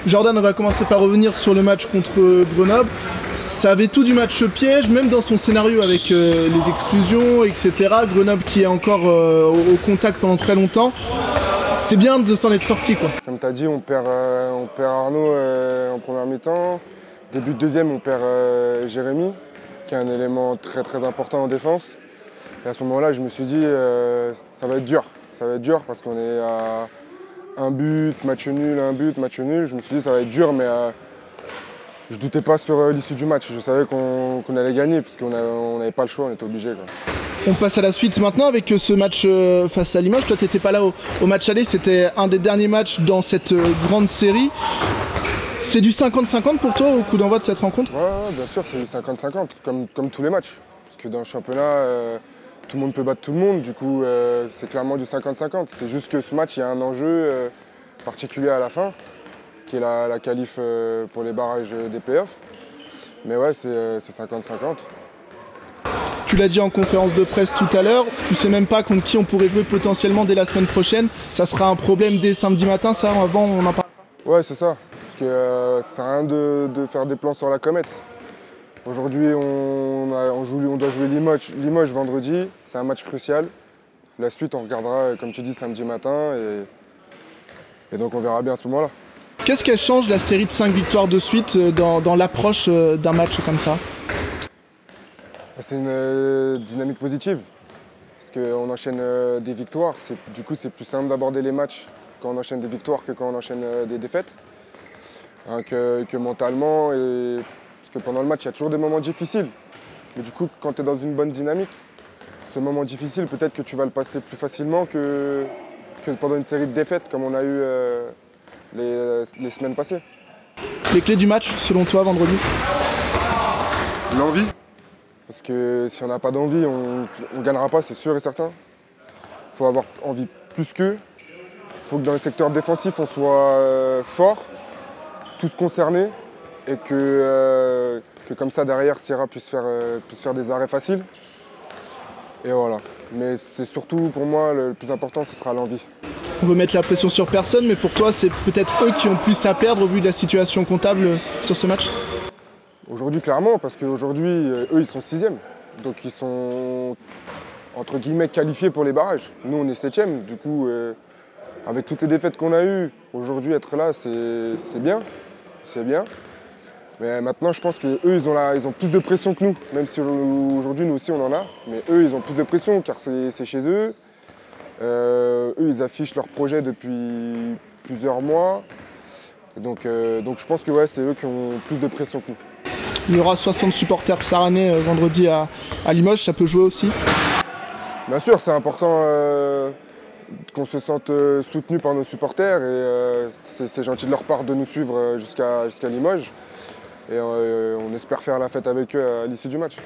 Jordan, on va commencer par revenir sur le match contre Grenoble. Ça avait tout du match piège, même dans son scénario avec les exclusions, etc. Grenoble qui est encore au contact pendant très longtemps. C'est bien de s'en être sorti, quoi. Comme tu as dit, on perd Arnaud en première mi-temps. Début de deuxième, on perd Jérémy, qui est un élément très très important en défense. Et à ce moment-là, je me suis dit, ça va être dur. Ça va être dur parce qu'on est à un but, match nul, un but, match nul. Je me suis dit, ça va être dur, mais je ne doutais pas sur l'issue du match. Je savais qu'on allait gagner, parce qu'on n'avait pas le choix, on était obligé. On passe à la suite maintenant avec ce match face à Limoges. Toi, tu n'étais pas là au match aller, c'était un des derniers matchs dans cette grande série. C'est du 50-50 pour toi au coup d'envoi de cette rencontre? Ouais, bien sûr, c'est du 50-50, comme tous les matchs. Parce que dans le championnat, tout le monde peut battre tout le monde, du coup, c'est clairement du 50-50. C'est juste que ce match, il y a un enjeu particulier à la fin, qui est la qualif pour les barrages des playoffs. Mais ouais, c'est 50-50. Tu l'as dit en conférence de presse tout à l'heure, tu sais même pas contre qui on pourrait jouer potentiellement dès la semaine prochaine. Ça sera un problème dès samedi matin, ça, avant on en parle? Ouais, c'est ça. Parce que ça sert à rien de faire des plans sur la comète. Aujourd'hui, on doit jouer Limoges vendredi. C'est un match crucial. La suite, on regardera, comme tu dis, samedi matin. Et donc, on verra bien à ce moment-là. Qu'est-ce qu'elle change, la série de 5 victoires de suite, dans l'approche d'un match comme ça? C'est une dynamique positive. Parce qu'on enchaîne des victoires. Du coup, c'est plus simple d'aborder les matchs quand on enchaîne des victoires que quand on enchaîne des défaites. Hein, que mentalement, parce que pendant le match, il y a toujours des moments difficiles. Mais du coup, quand tu es dans une bonne dynamique, ce moment difficile, peut-être que tu vas le passer plus facilement que pendant une série de défaites, comme on a eu les semaines passées. Les clés du match, selon toi, vendredi? L'envie. Parce que si on n'a pas d'envie, on ne gagnera pas, c'est sûr et certain. Il faut avoir envie plus qu'eux. Il faut que dans le secteur défensif, on soit fort, tous concernés, et que comme ça, derrière, Sierra puisse faire des arrêts faciles. Et voilà. Mais c'est surtout, pour moi, le plus important, ce sera l'envie. On veut mettre la pression sur personne, mais pour toi, c'est peut-être eux qui ont plus à perdre au vu de la situation comptable sur ce match? Aujourd'hui, clairement, parce qu'aujourd'hui, eux, ils sont 6e. Donc, ils sont, entre guillemets, qualifiés pour les barrages. Nous, on est 7e. Du coup, avec toutes les défaites qu'on a eues, aujourd'hui, être là, c'est bien. C'est bien. Mais maintenant, je pense qu'eux, ils ont plus de pression que nous. Même si aujourd'hui, nous aussi, on en a. Mais eux, ils ont plus de pression, car c'est chez eux. Eux, ils affichent leur projet depuis plusieurs mois. Et donc, je pense que ouais, c'est eux qui ont plus de pression que nous. Il y aura 60 supporters saranais vendredi à Limoges, ça peut jouer aussi? Bien sûr, c'est important qu'on se sente soutenu par nos supporters et c'est gentil de leur part de nous suivre jusqu'à Limoges. Et on espère faire la fête avec eux à l'issue du match.